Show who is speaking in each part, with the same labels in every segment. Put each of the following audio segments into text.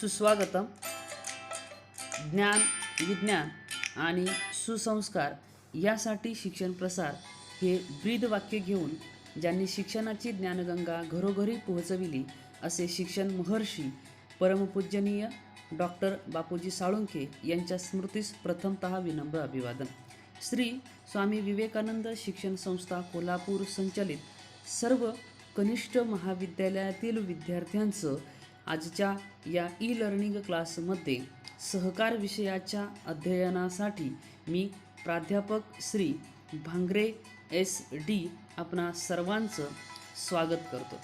Speaker 1: सुस्वागतम. ज्ञान, विज्ञान आणि सुसंस्कार यासाठी शिक्षण प्रसार हे ब्रीद वाक्य घेऊन ज्यांनी शिक्षणाची ज्ञानगंगा घरोघरी पोहोचविली असे शिक्षण महर्षी परमपूजनीय डॉक्टर बापूजी साळुंखे यांच्या स्मृतीस प्रथमतः विनम्र अभिवादन. श्री स्वामी विवेकानंद शिक्षण संस्था कोल्हापूर संचलित सर्व कनिष्ठ महाविद्यालयातील विद्यार्थ्यांचं आजच्या या ई लर्निंग क्लासमध्ये सहकार विषयाच्या अध्ययनासाठी मी प्राध्यापक श्री भांगरे SD आपणा सर्वांचं स्वागत करतो.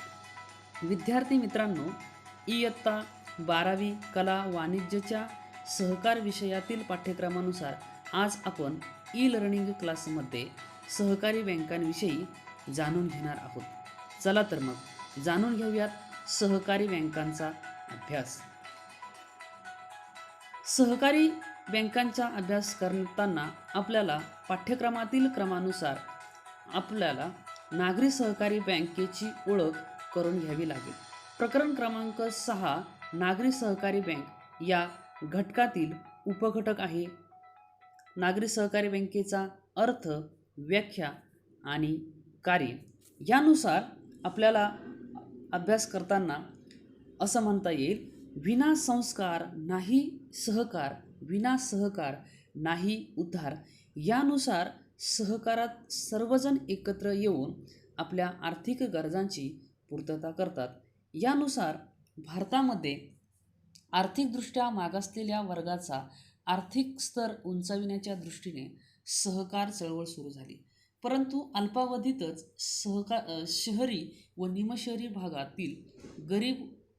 Speaker 1: विद्यार्थी मित्रांनो, इयत्ता 12वी कला वाणिज्यच्या सहकार विषयातील पाठ्यक्रमानुसार आज आपण ई लर्निंग क्लासमध्ये सहकारी बँकांविषयी जाणून घेणार आहोत. चला तर मग जाणून घेऊयात सहकारी बँकांचा अभ्यास. सहकारी बँकांचा अभ्यास करताना आपल्याला पाठ्यक्रमातील क्रमानुसार आपल्याला नागरी सहकारी बँकेची ओळख करून घ्यावी लागेल. प्रकरण क्रमांक 6 नागरी सहकारी बँक या घटकातील उपघटक आहे. नागरी सहकारी बँकेचा अर्थ, व्याख्या आणि कार्य यानुसार आपल्याला अभ्यास करताना असं म्हणता येईल, विना संस्कार नाही सहकार, विना सहकार नाही उद्धार. यानुसार सहकारात सर्वजण एकत्र येऊन आपल्या आर्थिक गरजांची पूर्तता करतात. यानुसार भारतामध्ये आर्थिकदृष्ट्या मागासलेल्या वर्गाचा आर्थिक स्तर उंचाविण्याच्या दृष्टीने सहकार चळवळ सुरू झाली. परंतु अल्पावधीतच शहरी व निमशहरी भागातील गरीब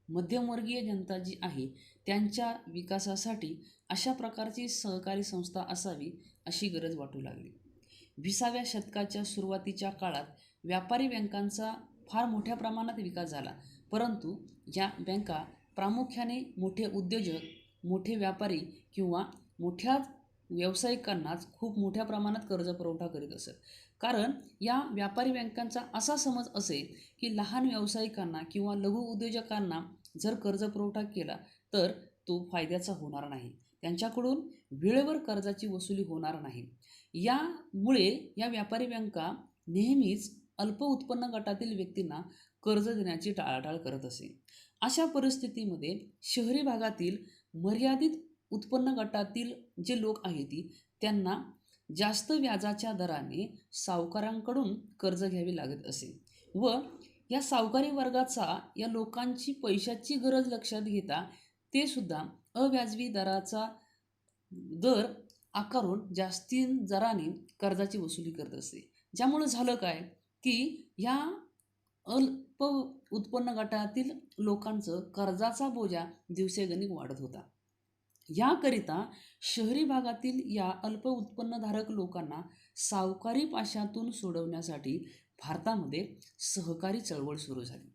Speaker 1: मध्यमवर्गीय जनता जी आहे त्यांच्या विकासासाठी अशा प्रकारची सहकारी संस्था असावी अशी गरज वाटू लागली. 20व्या शतकाच्या सुरुवातीच्या काळात व्यापारी बँकांचा फार मोठ्या प्रमाणात विकास झाला. परंतु या बँका प्रामुख्याने मोठे उद्योजक, मोठे व्यापारी किंवा मोठ्या व्यावसायिकांनाच खूप मोठ्या प्रमाणात कर्ज पुरवठा करीत असत. कारण या व्यापारी बँकांचा असा समज असे की लहान व्यावसायिकांना किंवा लघु उद्योजकांना जर कर्ज पुरवठा केला तर तो फायद्याचा होणार नाही, त्यांच्याकडून वेळेवर कर्जाची वसुली होणार नाही. यामुळे या व्यापारी बँका नेहमीच अल्प उत्पन्न गटातील व्यक्तींना कर्ज देण्याची टाळाटाळ करत असे. अशा परिस्थितीमध्ये शहरी भागातील मर्यादित उत्पन्न गटातील जे लोक आहेत त्यांना जास्त व्याजाच्या दराने सावकारांकडून कर्ज घ्यावी लागत असे व या सावकारी वर्गाचा या लोकांची पैशाची गरज लक्षात घेता ते सुद्धा अव्याजवी दराचा दर आकारून जास्ती दराने कर्जाची वसुली करत असे. ज्यामुळे झालं काय की या अल्प उत्पन्न गटातील लोकांचं कर्जाचा बोजा दिवसेगणिक वाढत होता. याकरिता शहरी भागातील या अल्प उत्पन्नधारक लोकांना सावकारी पाशातून सोडवण्यासाठी भारतामध्ये सहकारी चळवळ सुरू झाली.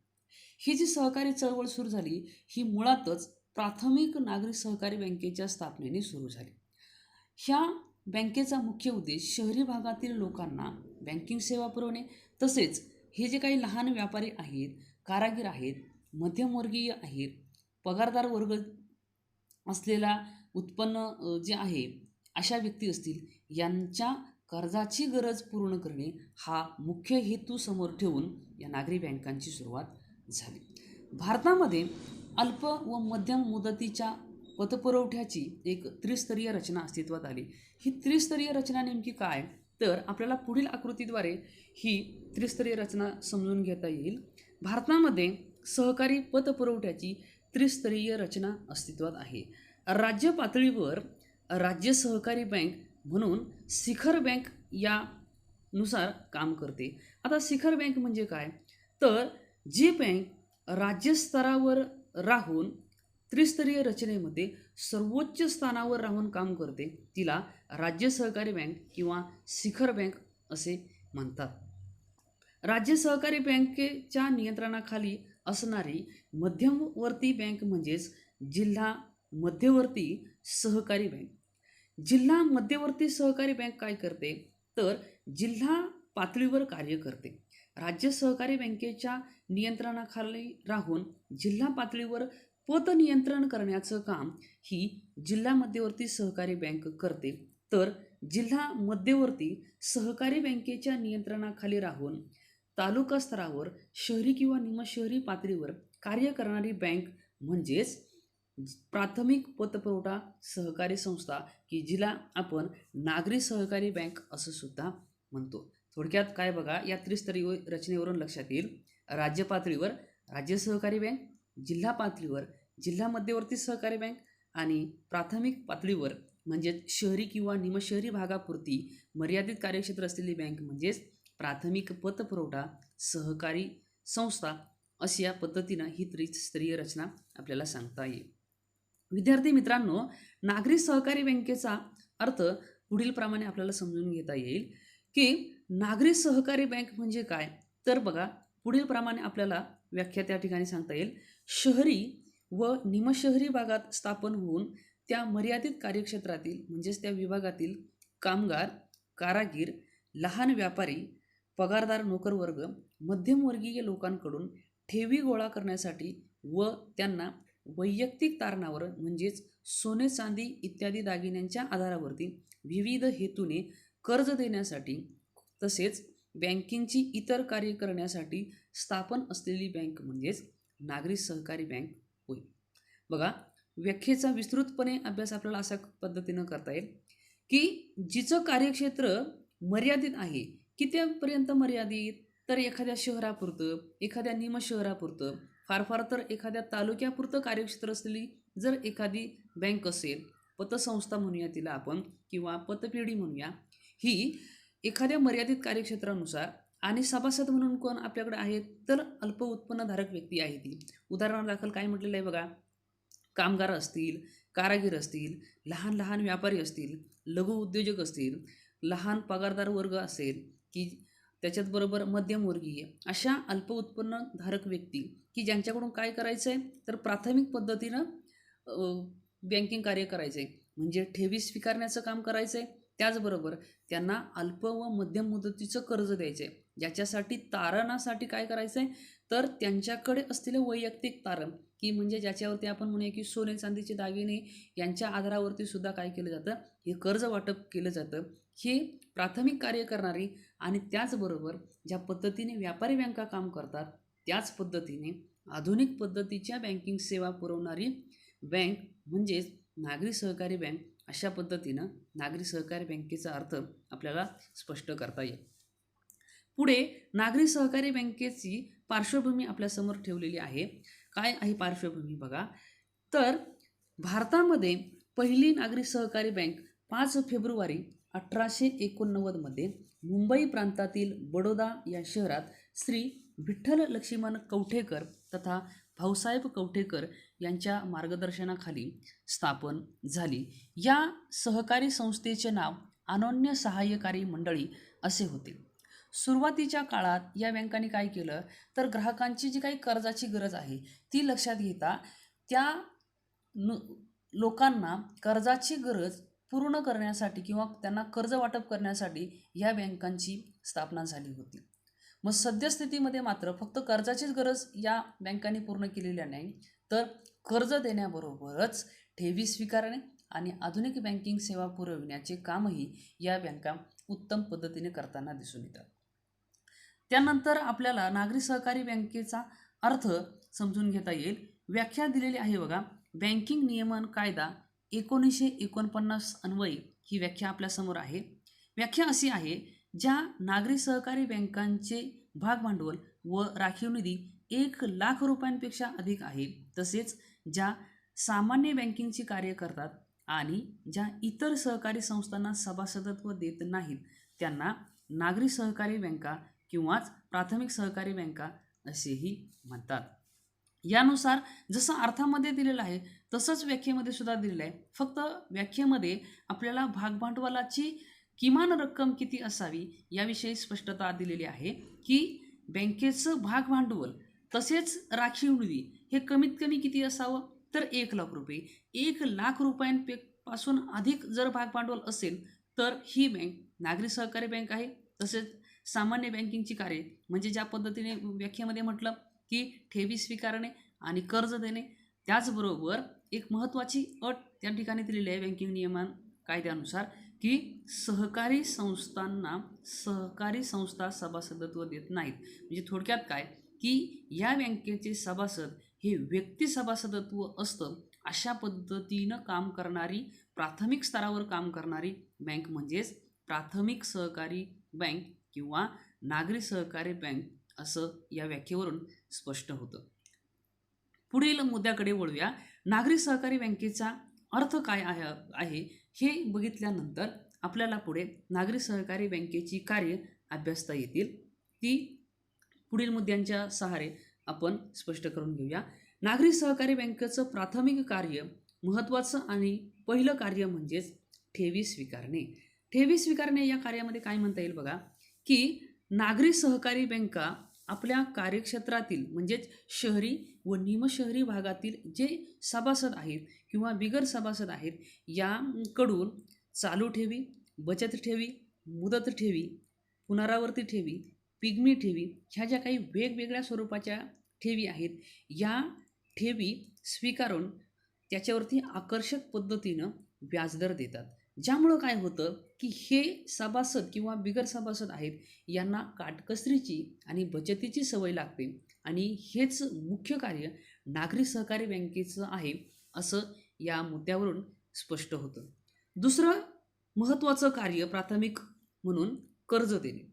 Speaker 1: ही जी सहकारी चळवळ सुरू झाली ही मुळातच प्राथमिक नागरी सहकारी बँकेच्या स्थापनेने सुरू झाली. ह्या बँकेचा मुख्य उद्देश शहरी भागातील लोकांना बँकिंग सेवा पुरवणे, तसेच हे जे काही लहान व्यापारी आहेत, कारागीर आहेत, मध्यमवर्गीय आहेत, पगारदार वर्ग असलेला उत्पन्न जे आहे अशा व्यक्ती असतील यांच्या कर्जाची गरज पूर्ण करणे हा मुख्य हेतू समोर ठेवून या नागरी बँकांची सुरुवात झाली. भारतामध्ये अल्प व मध्यम मुदतीच्या पतपुरवठ्याची एक त्रिस्तरीय रचना अस्तित्वात आली. ही त्रिस्तरीय रचना नेमकी काय तर आपल्याला पुढील आकृतीद्वारे ही त्रिस्तरीय रचना समजून घेता येईल. भारतामध्ये सहकारी पतपुरवठ्याची त्रिस्तरीय रचना अस्तित्वात आहे. राज्य पातळीवर राज्य सहकारी बँक म्हणून शिखर बँक यानुसार काम करते. आता शिखर बँक म्हणजे काय तर जी बँक राज्यस्तरावर राहून त्रिस्तरीय रचनेमध्ये सर्वोच्च स्थानावर राहून काम करते तिला राज्य सहकारी बँक किंवा शिखर बँक असे म्हणतात. राज्य सहकारी बँकेच्या नियंत्रणाखाली असणारी मध्यवर्ती बँक म्हणजेच जिल्हा मध्यवर्ती सहकारी बँक. जिल्हा मध्यवर्ती सहकारी बँक काय करते तर जिल्हा पातळीवर कार्य करते. राज्य सहकारी बँकेच्या नियंत्रणाखाली राहून जिल्हा पातळीवर पत नियंत्रण करण्याचं काम ही जिल्हा मध्यवर्ती सहकारी बँक करते, तर जिल्हा मध्यवर्ती सहकारी बँकेच्या नियंत्रणाखाली राहून तालुका स्तरावर शहरी किंवा निमशहरी पातळीवर कार्य करणारी बँक म्हणजेच प्राथमिक पतपुरवठा सहकारी संस्था, की जिला आपण नागरी सहकारी बँक असं सुद्धा म्हणतो. थोडक्यात काय बघा, या त्रिस्तरीय रचनेवरून लक्षात येईल. राज्य पातळीवर राज्य सहकारी बँक, जिल्हा पातळीवर जिल्हा मध्यवर्ती सहकारी बँक आणि प्राथमिक पातळीवर म्हणजेच शहरी किंवा निमशहरी भागापुरती मर्यादित कार्यक्षेत्र असलेली बँक म्हणजेच प्राथमिक पतपुरवठा सहकारी संस्था, अशी या पद्धतीनं ही त्रिस्तरीय रचना आपल्याला सांगता येईल. विद्यार्थी मित्रांनो, नागरी सहकारी बँकेचा अर्थ पुढील प्रमाणे आपल्याला समजून घेता येईल की नागरी सहकारी बँक म्हणजे काय. तर बघा, पुढील प्रमाणे आपल्याला व्याख्या त्या ठिकाणी सांगता येईल. शहरी व निमशहरी भागात स्थापन होऊन त्या मर्यादित कार्यक्षेत्रातील म्हणजेच त्या विभागातील कामगार, कारागीर, लहान व्यापारी, पगारदार नोकरवर्ग, मध्यमवर्गीय लोकांकडून ठेवी गोळा करण्यासाठी व त्यांना वैयक्तिक तारणावर म्हणजेच सोने चांदी इत्यादी दागिन्यांच्या आधारावरती विविध हेतूने कर्ज देण्यासाठी तसेच बँकिंगची इतर कार्य करण्यासाठी स्थापन असलेली बँक म्हणजेच नागरी सहकारी बँक होय. बघा, व्याख्येचा विस्तृतपणे अभ्यास आपल्याला अशा पद्धतीनं करता येईल की जिचं कार्यक्षेत्र मर्यादित आहे. कितीपर्यंत मर्यादित, तर एखाद्या शहरापुरतं, एखाद्या निमशहरापुरतं, फार फार तर एखाद्या तालुक्यापुरतं कार्यक्षेत्र असलेली जर एखादी बँक असेल, पतसंस्था म्हणूया तिला आपण किंवा पतपेढी म्हणूया, ही एखाद्या मर्यादित कार्यक्षेत्रानुसार आणि सभासद म्हणून कोण आपल्याकडे आहेत, तर अल्प उत्पन्नधारक व्यक्ती आहे ती. उदाहरणादाखल काय म्हटलेलं आहे बघा, कामगार असतील, कारागीर असतील, लहान लहान व्यापारी असतील, लघु उद्योजक असतील, लहान पगारदार वर्ग असेल, की त्याच्यात बरोबर मध्यमवर्गीय अशा अल्प उत्पन्नधारक व्यक्ती की ज्यांच्याकडून काय करायचं आहे, तर प्राथमिक पद्धतीनं बँकिंग कार्य करायचं आहे, म्हणजे ठेवी स्वीकारण्याचं काम करायचं आहे. त्याचबरोबर त्यांना अल्प व मध्यम मुदतीचं कर्ज द्यायचं आहे, ज्याच्यासाठी तारणासाठी काय करायचं आहे, तर त्यांच्याकडे असलेलं वैयक्तिक तारण, की म्हणजे ज्याच्यावरती आपण म्हणूया की सोने चांदीचे दागिने यांच्या आधारावरती सुद्धा काय केलं जातं, हे कर्ज वाटप केलं जातं. हे प्राथमिक कार्य करणारी आणि त्याचबरोबर ज्या पद्धतीने व्यापारी बँका काम करतात त्याच पद्धतीने आधुनिक पद्धतीच्या बँकिंग सेवा पुरवणारी बँक म्हणजेच नागरी सहकारी बँक. अशा पद्धतीनं नागरी सहकारी बँकेचा अर्थ आपल्याला स्पष्ट करता येईल. पुढे नागरी सहकारी बँकेची पार्श्वभूमी आपल्यासमोर ठेवलेली आहे. काय आहे पार्श्वभूमी बघा, तर भारतामध्ये पहिली नागरी सहकारी बँक 5 फेब्रुवारी 1889 मध्ये मुंबई प्रांतातील बडोदा या शहरात श्री विठ्ठल लक्ष्मण कवठेकर तथा भाऊसाहेब कवठेकर यांच्या मार्गदर्शनाखाली स्थापन झाली. या सहकारी संस्थेचे नाव अनन्य सहाय्यकारी मंडळी असे होते. सुरुवातीच्या काळात या बँकांनी काय केलं, तर ग्राहकांची जी काही कर्जाची गरज आहे ती लक्षात घेता त्या लोकांना कर्जाची गरज पूर्ण करण्यासाठी किंवा त्यांना कर्ज वाटप करण्यासाठी या बँकांची स्थापना झाली होती. मग सद्यस्थितीमध्ये मात्र फक्त कर्जाचीच गरज या बँकांनी पूर्ण केलेल्या नाही, तर कर्ज देण्याबरोबरच ठेवी स्वीकारणे आणि आधुनिक बँकिंग सेवा पुरविण्याचे कामही या बँका उत्तम पद्धतीने करताना दिसून येतात. त्यानंतर आपल्याला नागरी सहकारी बँकेचा अर्थ समजून घेता येईल. व्याख्या दिलेली आहे बघा, बँकिंग नियमन कायदा 1949 अन्वये ही व्याख्या आपल्यासमोर आहे. व्याख्या अशी आहे, ज्या नागरी सहकारी बँकांचे भागभांडवल व राखीव निधी 1,00,000 रुपयांपेक्षा अधिक आहे, तसेच ज्या सामान्य बँकिंगची कार्य करतात आणि ज्या इतर सहकारी संस्थांना सभासदत्व देत नाहीत त्यांना नागरी सहकारी बँका किंवाच प्राथमिक सहकारी बँका असेही म्हणतात. यानुसार जसं अर्थामध्ये दिलेलं आहे तसंच व्याख्येमध्ये सुद्धा दिलेलं आहे. फक्त व्याख्येमध्ये आपल्याला भागभांडवलाची किमान रक्कम किती असावी याविषयी स्पष्टता दिलेली आहे की बँकेचं भागभांडवल तसेच राखीव निधी हे कमीत कमी किती असावं, तर 1,00,000 रुपये. 1,00,000 रुपयांपासून अधिक जर भागभांडवल असेल तर ही बँक नागरी सहकारी बँक आहे. तसेच सामान्य बँकिंगची कार्ये म्हणजे ज्या पद्धतीने व्याख्येमध्ये म्हटलं की ठेवी स्वीकारणे आणि कर्ज देणे त्याचबरोबर एक महत्त्वाची अट त्या ठिकाणी दिलेली आहे बँकिंग नियमन कायद्यानुसार, की सहकारी संस्था सभासदत्व देत नाहीत. म्हणजे थोडक्यात काय, की या बँकेचे सभासद हे व्यक्ती सभासदत्व असतं अशा पद्धतीनं काम करणारी, प्राथमिक स्तरावर काम करणारी बँक म्हणजेच प्राथमिक सहकारी बँक किंवा नागरी सहकारी बँक असं या व्याख्येवरून स्पष्ट होतं. पुढील मुद्द्याकडे वळूया. नागरी सहकारी बँकेचा अर्थ काय आहे हे बघितल्यानंतर आपल्याला पुढे नागरी सहकारी बँकेची कार्य अभ्यासता येतील. ती पुढील मुद्द्यांच्या सहारे आपण स्पष्ट करून घेऊया. नागरी सहकारी बँकेचं प्राथमिक कार्य, महत्त्वाचं आणि पहिलं कार्य म्हणजेच ठेवी स्वीकारणे. ठेवी स्वीकारणे या कार्यामध्ये काय म्हणता येईल बघा, की नागरी सहकारी बँका आपल्या कार्यक्षेत्रातील म्हणजेच शहरी व निमशहरी भागातील जे सभासद आहेत किंवा बिगर सभासद आहेत याकडून चालू ठेवी, बचत ठेवी, मुदत ठेवी, पुनरावर्ती ठेवी, पिगमी ठेवी ह्या ज्या काही वेगवेगळ्या स्वरूपाच्या ठेवी आहेत या ठेवी स्वीकारून त्याच्यावरती आकर्षक पद्धतीनं व्याजदर देतात. ज्यामुळं काय होतं, की हे सभासद किंवा बिगर सभासद आहेत यांना काटकसरीची आणि बचतीची सवय लागते आणि हेच मुख्य कार्य नागरी सहकारी बँकेचं आहे असं या मुद्द्यावरून स्पष्ट होतं. दुसरं महत्त्वाचं कार्य प्राथमिक म्हणून कर्ज देणे.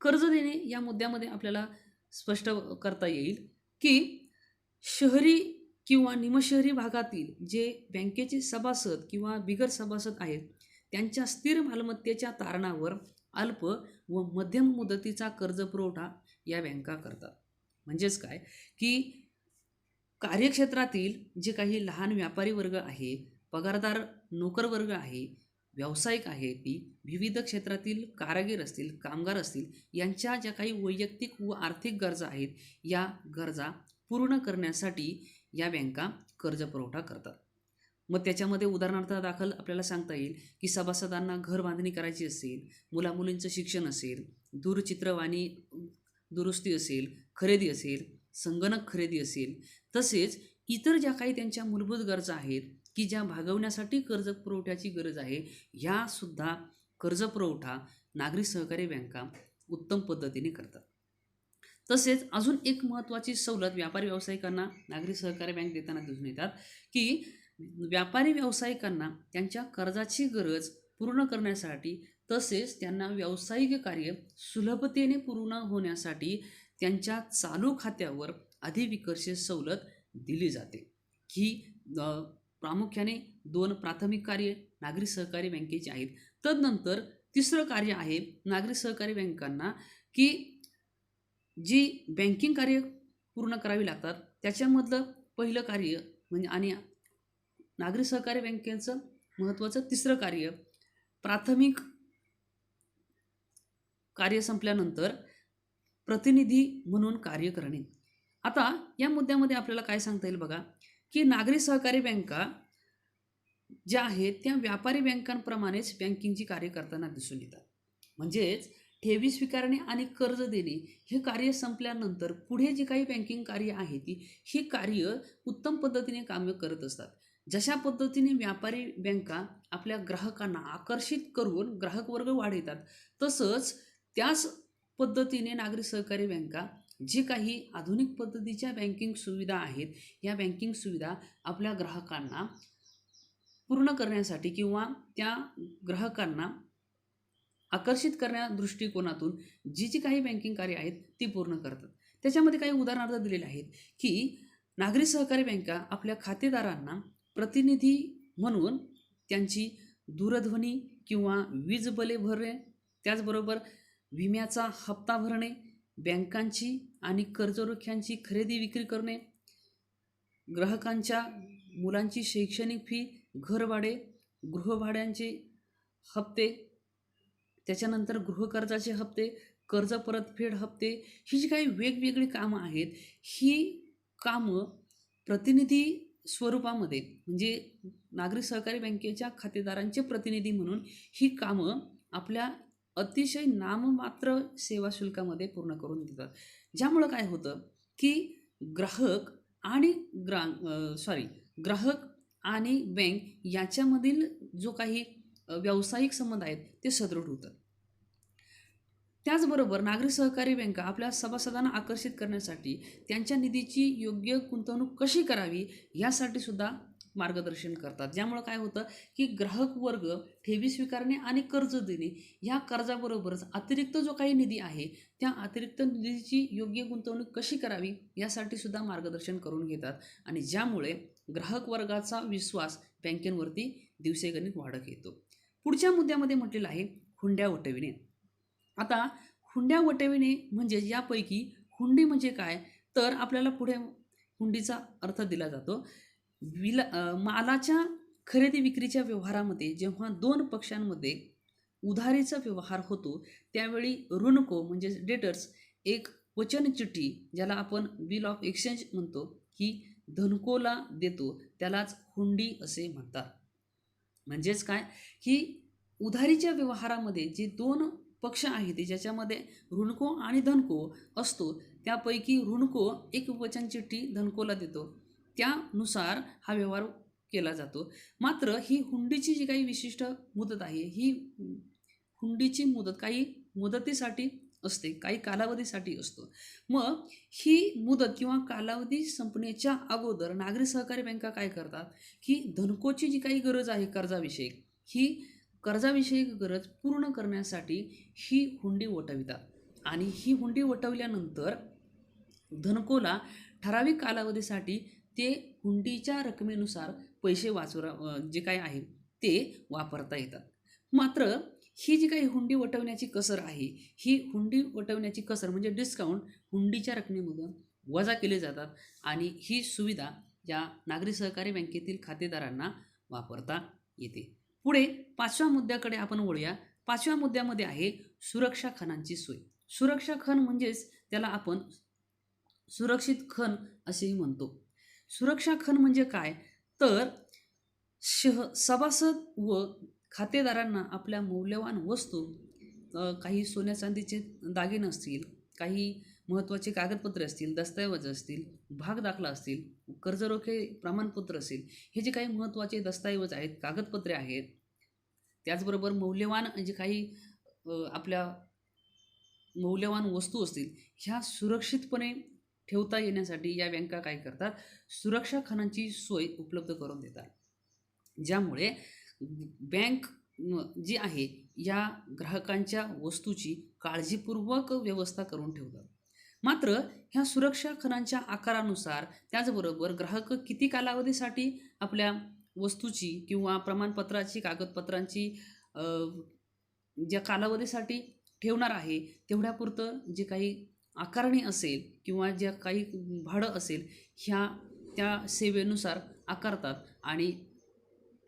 Speaker 1: कर्ज देणे या मुद्द्यामध्ये आपल्याला स्पष्ट करता येईल, की शहरी किंवा निमशहरी भागातील जे बँकेचे सभासद किंवा बिगर सभासद आहेत त्यांच्या स्थिर मालमत्तेच्या तारणावर अल्प व मध्यम मुदतीचा कर्जपुरवठा या बँका करतात. म्हणजेच काय, की कार्यक्षेत्रातील जे काही लहान व्यापारी वर्ग आहे, पगारदार नोकर वर्ग आहे, व्यावसायिक आहे, ती विविध क्षेत्रातील कारागीर असतील, कामगार असतील यांच्या ज्या काही वैयक्तिक व आर्थिक गरजा आहेत या गरजा पूर्ण करण्यासाठी या बँका कर्जपुरवठा करतात. मग त्याच्यामध्ये उदाहरणार्थ दाखल आपल्याला सांगता येईल, की सभासदांना घर बांधणी करायची असेल, मुलामुलींचं शिक्षण असेल, दूरचित्रवाणी दुरुस्ती असेल, खरेदी असेल, संगणक खरेदी असेल, तसेच इतर ज्या काही त्यांच्या मूलभूत गरजा आहेत की ज्या भागवण्यासाठी कर्जपुरवठ्याची गरज आहे ह्यासुद्धा कर्जपुरवठा नागरी सहकारी बँका उत्तम पद्धतीने करतात. तसेच अजून एक महत्त्वाची सवलत व्यापारी व्यावसायिकांना नागरी सहकारी बँक देताना दिसून येतात, की व्यापारी व्यावसायिकांना त्यांच्या कर्जाची गरज पूर्ण करण्यासाठी तसेच त्यांना व्यावसायिक कार्य सुलभतेने पूर्ण होण्यासाठी त्यांच्या चालू खात्यावर अधिविकर्षित सवलत दिली जाते. ही प्रामुख्याने 2 प्राथमिक कार्य नागरी सहकारी बँकेची आहेत. तदनंतर तिसरं कार्य आहे नागरी सहकारी बँकांना, की जी बँकिंग कार्य पूर्ण करावी लागतात त्याच्यामधलं पहिलं कार्य म्हणजे आणि नागरी सहकारी बँकेचं महत्त्वाचं तिसरं कार्य प्राथमिक कार्य संपल्यानंतर प्रतिनिधी म्हणून कार्य करणे. आता या मुद्द्यामध्ये आपल्याला काय सांगता येईल बघा, की नागरी सहकारी बँका ज्या आहेत त्या व्यापारी बँकांप्रमाणेच बँकिंगची कार्य करताना दिसून येतात. म्हणजेच ठेवी स्वीकारणे आणि कर्ज देणे हे कार्य संपल्यानंतर पुढे जी काही बँकिंग कार्य आहे ही कार्य उत्तम पद्धतीने कामे करत असतात. जशा पद्धतीने व्यापारी बँका आपल्या ग्राहकांना आकर्षित करून ग्राहक वर्ग वाढवतात, तसंच त्याच पद्धतीने नागरी सहकारी बँका जे काही आधुनिक पद्धतीच्या बँकिंग सुविधा आहेत या बँकिंग सुविधा आपल्या ग्राहकांना पूर्ण करण्यासाठी किंवा त्या ग्राहकांना आकर्षित करण्या दृष्टिकोनातून जी काही बँकिंग कार्य आहेत ती पूर्ण करतात. त्याच्यामध्ये काही उदाहरणार्थ दिलेले आहेत, की नागरी सहकारी बँका आपल्या खातेदारांना प्रतिनिधी म्हणून त्यांची दूरध्वनी किंवा वीज बिले भरणे, त्याचबरोबर विम्याचा हप्ता भरणे, बँकांची आणि कर्जरोख्यांची खरेदी विक्री करणे, ग्राहकांच्या मुलांची शैक्षणिक फी, घरभाडे, गृहभाड्यांचे हप्ते, त्याच्यानंतर गृहकर्जाचे हप्ते, कर्ज परतफेड हप्ते, ही जी काही वेगवेगळी कामं आहेत ही कामं प्रतिनिधी स्वरूपामध्ये म्हणजे नागरी सहकारी बँकेच्या खातेदारांचे प्रतिनिधी म्हणून ही कामं आपल्या अतिशय नाममात्र सेवा शुल्कामध्ये पूर्ण करून देतात. ज्यामुळं काय होतं, की ग्राहक आणि ग्राहक आणि बँक याच्यामधील जो काही व्यावसायिक संबंध आहेत ते सदृढ होतात. त्याचबरोबर नागरी सहकारी बँका आपल्या सभासदांना आकर्षित करण्यासाठी त्यांच्या निधीची योग्य गुंतवणूक कशी करावी यासाठी सुद्धा मार्गदर्शन करतात. ज्यामुळं काय होतं की ग्राहक वर्ग ठेवी स्वीकारणे आणि कर्ज देणे ह्या कर्जाबरोबरच अतिरिक्त जो काही निधी आहे त्या अतिरिक्त निधीची योग्य गुंतवणूक कशी करावी यासाठी सुद्धा मार्गदर्शन करून घेतात आणि ज्यामुळे ग्राहक वर्गाचा विश्वास बँकेवरती दिवसेगणिक वाढत येतो. पुढच्या मुद्द्यामध्ये म्हटलेलं आहे हुंड्या वटविणे. आता हुंड्या वटविणे म्हणजे यापैकी हुंडी म्हणजे काय तर आपल्याला पुढे हुंडीचा अर्थ दिला जातो. मालाच्या खरेदी विक्रीच्या व्यवहारामध्ये जेव्हा दोन पक्षांमध्ये उधारीचा व्यवहार होतो त्यावेळी ऋणको म्हणजे डेटर्स एक वचन चिठ्ठी ज्याला आपण बिल ऑफ एक्सचेंज म्हणतो ही धनकोला देतो, त्यालाच हुंडी असे म्हणतात. म्हणजेच काय की उधारीच्या व्यवहारामध्ये जे दोन पक्ष आहेत ज्याच्यामध्ये ऋणको आणि धनको असतो त्यापैकी ऋणको एक वचन चिठ्ठी धनकोला देतो, त्यानुसार हा व्यवहार केला जातो. मात्र ही हुंडीची जी काही विशिष्ट मुदत आहे ही हुंडीची मुदत काही मुदतीसाठी असते, काही कालावधीसाठी असतो. मग ही मुदत किंवा कालावधी संपण्याच्या अगोदर नागरी सहकारी बँका काय करतात की धनकोची जी काही गरज आहे कर्जाविषयक ही कर्जाविषयक गरज पूर्ण करण्यासाठी ही हुंडी वटवितात आणि ही हुंडी वटवल्यानंतर धनकोला ठराविक कालावधीसाठी ते हुंडीच्या रकमेनुसार पैसे जे काय आहे ते वापरता येतात. मात्र ही जी काही हुंडी वटवण्याची कसर आहे ही हुंडी वटवण्याची कसर म्हणजे डिस्काउंट हुंडीच्या रकमेमधून वजा केले जातात आणि ही सुविधा या नागरी सहकारी बँकेतील खातेदारांना वापरता येते. पुढे 5व्या मुद्द्याकडे आपण वळूया. 5व्या मुद्द्यामध्ये आहे सुरक्षा खणांची सोय. सुरक्षा खण म्हणजेच त्याला आपण सुरक्षित खण असेही म्हणतो. सुरक्षा खण म्हणजे काय तर सभासद व खातेदारांना आपल्या मौल्यवान वस्तू काही सोन्या चांदीचे दागिने असतील, काही महत्त्वाचे कागदपत्रे असतील, दस्तऐवज असतील, भाग दाखला असतील, कर्जरोखे प्रमाणपत्र असेल, हे जे काही महत्त्वाचे दस्तऐवज आहेत, कागदपत्रे आहेत, त्याचबरोबर मौल्यवान जे काही आपल्या मौल्यवान वस्तू असतील ह्या सुरक्षितपणे ठेवता येण्यासाठी या बँका काय करतात सुरक्षा खणांची सोय उपलब्ध करून देतात. ज्यामुळे बँक जी आहे या ग्राहकांच्या वस्तूची काळजीपूर्वक व्यवस्था करून ठेवतात. मात्र ह्या सुरक्षा खणांच्या आकारानुसार त्याचबरोबर ग्राहक किती कालावधीसाठी आपल्या वस्तूची किंवा प्रमाणपत्राची कागदपत्रांची ज्या कालावधीसाठी ठेवणार आहे तेवढ्यापुरतं जे काही आकारणी असेल किंवा ज्या काही भाडं असेल त्या सेवेनुसार आकारतात आणि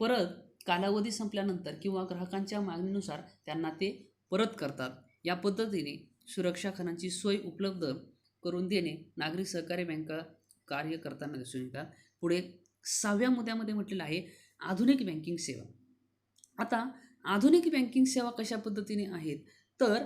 Speaker 1: परत कालावधी संपल्यानंतर किंवा ग्राहकांच्या मागणीनुसार त्यांना ते परत करतात. या पद्धतीने सुरक्षा खणांची सोय उपलब्ध करून देणे नागरी सहकारी बँका कार्य करताना दिसून येतात. पुढे 6व्या मुद्द्यामध्ये म्हटलेलं आहे आधुनिक बँकिंग सेवा. आता आधुनिक बँकिंग सेवा कशा पद्धतीने आहेत तर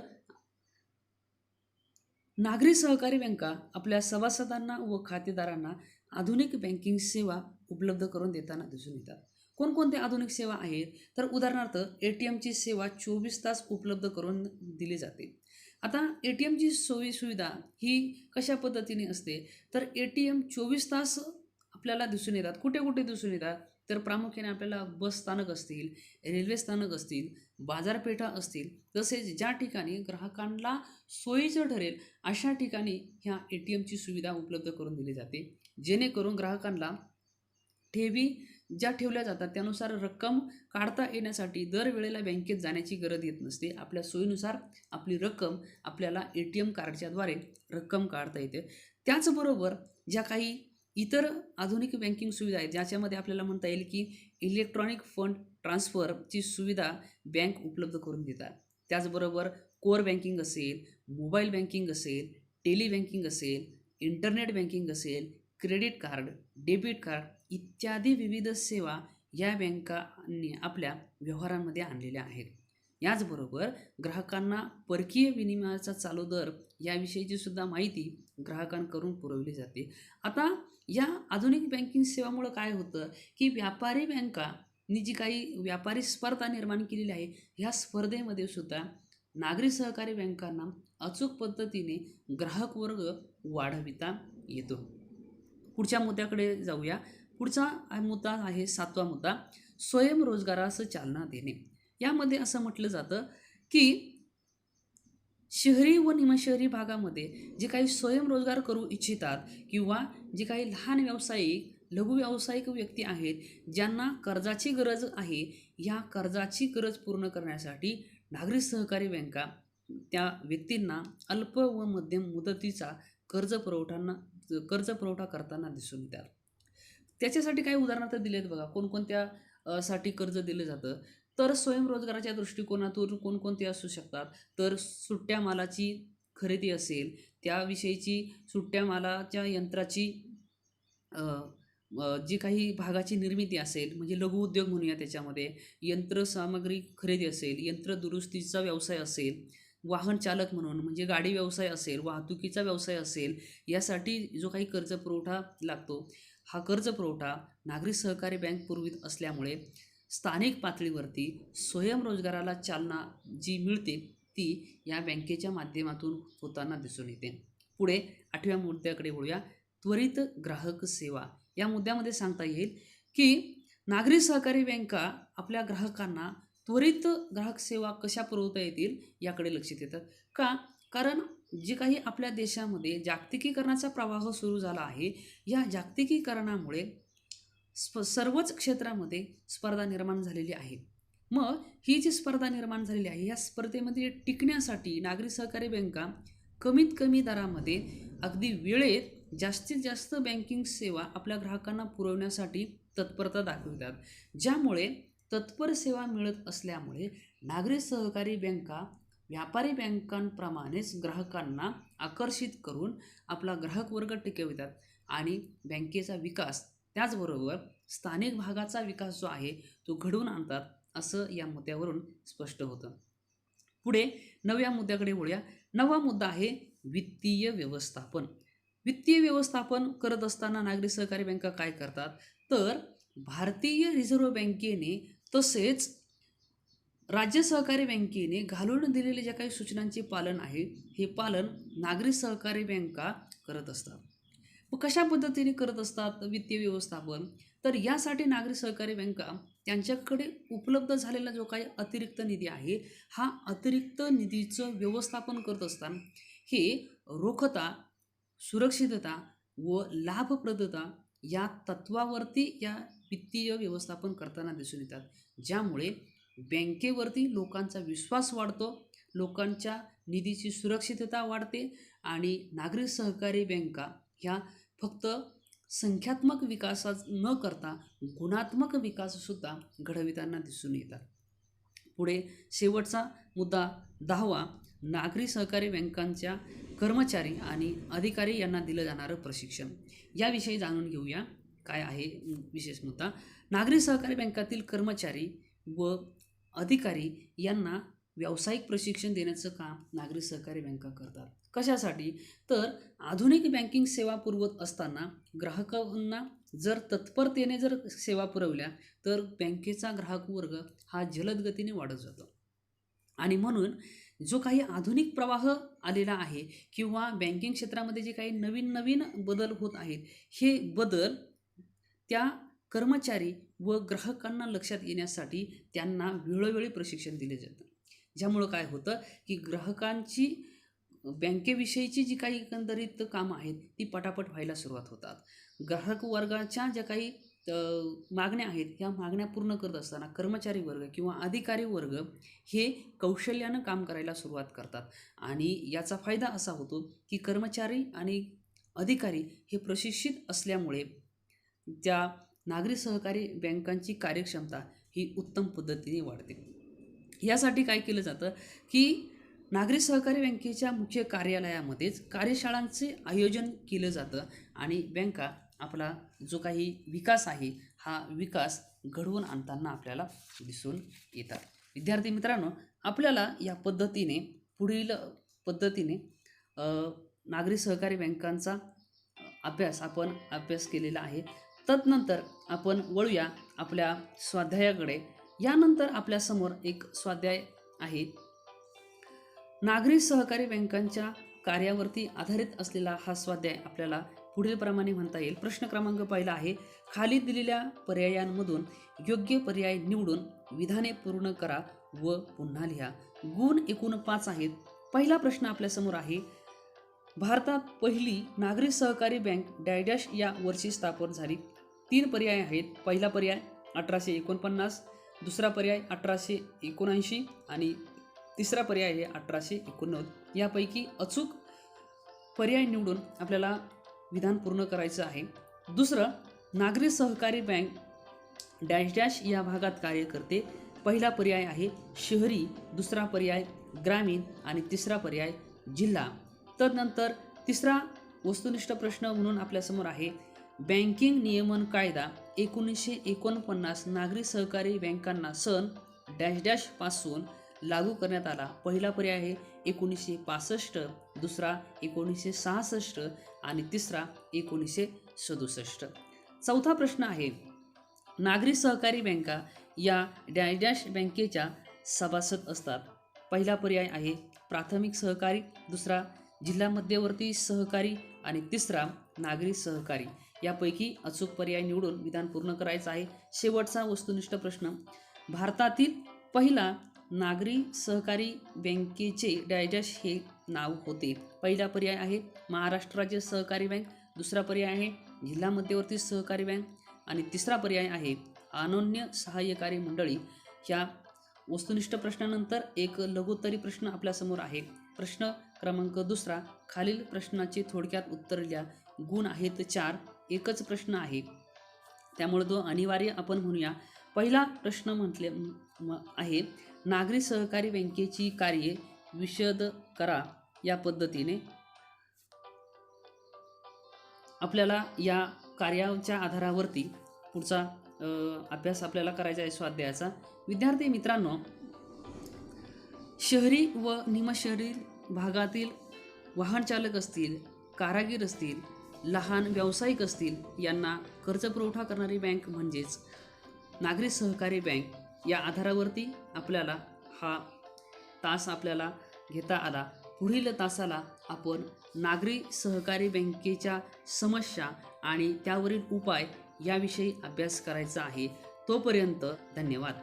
Speaker 1: नागरी सहकारी बँका आपल्या सभासदांना व खातेदारांना आधुनिक बँकिंग सेवा उपलब्ध करून देताना दिसून येतात. कोणकोणत्या आधुनिक सेवा आहेत तर उदाहरणार्थ ATMची सेवा 24 तास उपलब्ध करून दिली जाते. आता ATMची सुविधा ही कशा पद्धतीने असते तर ATM 24 तास आपल्याला दिसून येतात. कुठे कुठे दिसून येतात तर प्रामुख्याने आपल्याला बस स्थानक असतील, रेल्वे स्थानक असतील, बाजारपेठा असतील, तसेच ज्या ठिकाणी ग्राहकांना सोयीचं ठरेल अशा ठिकाणी ह्या ATMची सुविधा उपलब्ध करून दिली जाते. जेणेकरून ग्राहकांना ठेवी ज्या ठेवल्या जातात त्यानुसार रक्कम काढता येण्यासाठी दरवेळेला बँकेत जाण्याची गरज येत नसते. आपल्या सोयीनुसार आपली रक्कम आपल्याला ATM कार्डच्याद्वारे रक्कम काढता येते. त्याचबरोबर ज्या काही इतर आधुनिक बँकिंग सुविधा आहेत ज्याच्यामध्ये आपल्याला म्हणता येईल की इलेक्ट्रॉनिक फंड ट्रान्सफरची सुविधा बँक उपलब्ध करून देतात. त्याचबरोबर कोर बँकिंग असेल, मोबाईल बँकिंग असेल, टेली बँकिंग असेल, इंटरनेट बँकिंग असेल, क्रेडिट कार्ड, डेबिट कार्ड इत्यादी विविध सेवा या बँकांनी आपल्या व्यवहारांमध्ये आणलेल्या आहेत. याचबरोबर ग्राहकांना परकीय विनिमयाचा चालू दर याविषयीची सुद्धा माहिती ग्राहकांकडून पुरवली जाते. आता या आधुनिक बँकिंग सेवामुळं काय होतं की व्यापारी बँकांनी जी काही व्यापारी स्पर्धा निर्माण केलेली आहे, ह्या स्पर्धेमध्ये सुद्धा नागरी सहकारी बँकांना अचूक पद्धतीने ग्राहक वर्ग वाढविता येतो. पुढच्या मुद्द्याकडे जाऊया. पुढचा मुद्दा आहे 7वा मुद्दा, स्वयंरोजगारास चालना देणे. यामध्ये असं म्हटलं जातं की शहरी व निमशहरी भागामध्ये जे काही स्वयंरोजगार करू इच्छितात किंवा जे काही लहान व्यावसायिक, लघु व्यावसायिक व्यक्ती आहेत, ज्यांना कर्जाची गरज आहे, ह्या कर्जाची गरज पूर्ण करण्यासाठी नागरी सहकारी बँका त्या व्यक्तींना अल्प व मध्यम मुदतीचा कर्ज पुरवठा करताना दिसून येतात. त्याच्यासाठी काही उदाहरणं तर दिलेत बघा. कोणकोणत्या साठी कर्ज दिलं जातं. तर स्वयंरोजगाराच्या दृष्टिकोनातून कोणकोणते असू शकतात. तर सुट्ट्या मालाची खरेदी असेल, त्याविषयीची सुट्ट्या मालाच्या यंत्राची अ, जी काही भागाची निर्मिती असेल, म्हणजे लघु उद्योग म्हणूया त्याच्यामध्ये, यंत्रसामग्री खरेदी असेल, यंत्र दुरुस्तीचा व्यवसाय असेल, वाहन चालक म्हणून म्हणजे गाडी व्यवसाय असेल, वाहतुकीचा व्यवसाय असेल, यासाठी जो काही कर्ज पुरवठा लागतो, हा कर्ज पुरवठा नागरी सहकारी बँक पुरवित असल्यामुळे स्थानिक पातळीवरती स्वयंरोजगाराला चालना जी मिळते ती या बँकेच्या माध्यमातून होताना दिसून येते. पुढे 8व्या मुद्द्याकडे वळूया. त्वरित ग्राहक सेवा. या मुद्द्यामध्ये सांगता येईल की नागरी सहकारी बँका आपल्या ग्राहकांना त्वरित ग्राहक सेवा कशा पुरवता येतील याकडे लक्ष देतात. का? कारण जे काही आपल्या देशामध्ये जागतिकीकरणाचा प्रवाह सुरू झाला आहे, या जागतिकीकरणामुळे सर्वच क्षेत्रामध्ये स्पर्धा निर्माण झालेली आहे. मग ही जी स्पर्धा निर्माण झालेली आहे, या स्पर्धेमध्ये टिकण्यासाठी नागरी सहकारी बँका कमीत कमी दरामध्ये अगदी वेळेत जास्तीत जास्त बँकिंग सेवा आपल्या ग्राहकांना पुरवण्यासाठी तत्परता दाखवितात. ज्यामुळे तत्पर सेवा मिळत असल्यामुळे नागरी सहकारी बँका व्यापारी बँकांप्रमाणेच ग्राहकांना आकर्षित करून आपला ग्राहक वर्ग टिकवितात आणि बँकेचा विकास, त्याचबरोबर स्थानिक भागाचा विकास जो आहे तो घडवून आणतात, असं या मुद्द्यावरून स्पष्ट होतं. पुढे 9व्या मुद्द्याकडे वळूया. 9वा मुद्दा आहे वित्तीय व्यवस्थापन. वित्तीय व्यवस्थापन करत असताना नागरी सहकारी बँका काय करतात, तर भारतीय रिझर्व्ह बँकेने तसेच राज्य सहकारी बँकेने घालून दिलेले ज्या काही सूचनांचे पालन आहे, हे पालन नागरी सहकारी बँका करत असतात. मग कशा पद्धतीने करत असतात वित्तीय व्यवस्थापन, तर यासाठी नागरी सहकारी बँका त्यांच्याकडे उपलब्ध झालेला जो काही अतिरिक्त निधी आहे, हा अतिरिक्त निधीचं व्यवस्थापन करत असताना हे रोखता, सुरक्षितता व लाभप्रदता या तत्वावरती या वित्तीय व्यवस्थापन करताना दिसून येतात. ज्यामुळे बँकेवरती लोकांचा विश्वास वाढतो, लोकांच्या निधीची सुरक्षितता वाढते आणि नागरी सहकारी बँका ह्या फक्त संख्यात्मक विकासाच न करता गुणात्मक विकाससुद्धा घडविताना दिसून येतात. पुढे शेवटचा मुद्दा 10वा, नागरी सहकारी बँकांच्या कर्मचारी आणि अधिकारी यांना दिलं जाणारं प्रशिक्षण. याविषयी जाणून घेऊया काय आहे विशेष मुद्दा. नागरी सहकारी बँकातील कर्मचारी व अधिकारी यांना व्यावसायिक प्रशिक्षण देण्याचं काम नागरी सहकारी बँका करतात. कशासाठी? तर आधुनिक बँकिंग सेवा पुरवत असताना ग्राहकांना जर तत्परतेने जर सेवा पुरवल्या तर बँकेचा ग्राहक वर्ग हा जलद गतीने वाढत जातो. आणि म्हणून जो काही आधुनिक प्रवाह आलेला आहे किंवा बँकिंग क्षेत्रामध्ये जे काही नवीन नवीन बदल होत आहेत, हे बदल त्या कर्मचारी व ग्राहकांना लक्षात येण्यासाठी त्यांना वेळोवेळी प्रशिक्षण दिले जातं. ज्यामुळं काय होतं की ग्राहकांची बँकेविषयीची जी काही एकंदरीत कामं आहेत ती पटापट व्हायला सुरुवात होतात. ग्राहक वर्गाच्या ज्या काही मागण्या आहेत, ह्या मागण्या पूर्ण करत असताना कर्मचारी वर्ग किंवा अधिकारी वर्ग हे कौशल्यानं काम करायला सुरुवात करतात आणि याचा फायदा असा होतो की कर्मचारी आणि अधिकारी हे प्रशिक्षित असल्यामुळे त्या नागरी सहकारी बँकांची कार्यक्षमता ही उत्तम पद्धतीने वाढते. यासाठी काय केलं जातं की नागरी सहकारी बँकेच्या मुख्य कार्यालयामध्येच कार्यशाळांचे आयोजन केलं जातं आणि बँका आपला जो काही विकास आहे हा विकास घडवून आणताना आपल्याला दिसून येतात. विद्यार्थी मित्रांनो, आपल्याला या पद्धतीने पुढील पद्धतीने नागरी सहकारी बँकांचा अभ्यास आपण अभ्यास केलेला आहे. तदनंतर आपण वळूया आपल्या स्वाध्यायाकडे. यानंतर आपल्यासमोर एक स्वाध्याय आहे. नागरी सहकारी बँकांच्या कार्यावरती आधारित असलेला हा स्वाध्याय आपल्याला पुढील प्रमाणे म्हणता येईल. प्रश्न क्रमांक पहिला आहे, खाली दिलेल्या पर्यायांमधून योग्य पर्याय निवडून विधाने पूर्ण करा व पुन्हा लिहा. गुण एकूण 5 आहेत. पहिला प्रश्न आपल्यासमोर आहे, भारतात पहिली नागरी सहकारी बँक डॅश या वर्षी स्थापन झाली. 3 पर्याय आहेत. पहिला पर्याय 1849, दुसरा पर्याय 1879 आणि तिसरा पर्याय आहे 1889. यापैकी अचूक पर्याय निवडून आपल्याला विधान पूर्ण करायचं आहे. दुसरं, नागरी सहकारी बँक डॅश या भागात कार्य करते. पहिला पर्याय आहे शहरी, दुसरा पर्याय ग्रामीण आणि तिसरा पर्याय जिल्हा. तदनंतर तिसरा वस्तुनिष्ठ प्रश्न म्हणून आपल्यासमोर आहे, बँकिंग नियमन कायदा 1949 नागरी सहकारी बँकांना सन डॅश पासून लागू करण्यात आला. पहिला पर्याय आहे 1965, दुसरा 1966 आणि तिसरा 1967. चौथा प्रश्न आहे, नागरी सहकारी बँका या डॅश बँकेच्या सभासद असतात. पहिला पर्याय आहे प्राथमिक सहकारी, दुसरा जिल्हा मध्यवर्ती सहकारी आणि तिसरा नागरी सहकारी. यापैकी अचूक पर्याय निवडून विधान पूर्ण करायचं आहे. शेवटचा वस्तुनिष्ठ प्रश्न, भारतातील पहिला नागरी सहकारी बँकेचे डॅश हे नाव होते. पहिला पर्याय आहे महाराष्ट्र राज्य सहकारी बँक, दुसरा पर्याय आहे जिल्हा मध्यवर्ती सहकारी बँक आणि तिसरा पर्याय आहे अनन्य सहाय्यकारी मंडळी. या वस्तुनिष्ठ प्रश्नानंतर एक लघुत्तरी प्रश्न आपल्यासमोर आहे. प्रश्न क्रमांक दुसरा, खालील प्रश्नाचे थोडक्यात उत्तर लिहा. गुण आहेत 4, एकच प्रश्न आहे त्यामुळे तो अनिवार्य आपण म्हणूया. पहिला प्रश्न म्हटले आहे, नागरी सहकारी बँकेची कार्ये विशद करा. या पद्धतीने आपल्याला या कार्याच्या आधारावरती पुढचा अभ्यास आपल्याला करायचा आहे स्वाध्यायाचा. विद्यार्थी मित्रांनो, शहरी व निमशहरी भागातील वाहन चालक असतील, कारागीर असतील, लहान व्यावसायिक असतील यांना कर्ज पुरवठा करणारी बँक म्हणजेच नागरी सहकारी बँक. या आधारावरती आपल्याला हा तास आपल्याला घेता आला. पुढील तासाला आपण नागरी सहकारी बँकेच्या समस्या आणि त्यावरील उपाय याविषयी अभ्यास करायचा आहे. तोपर्यंत धन्यवाद.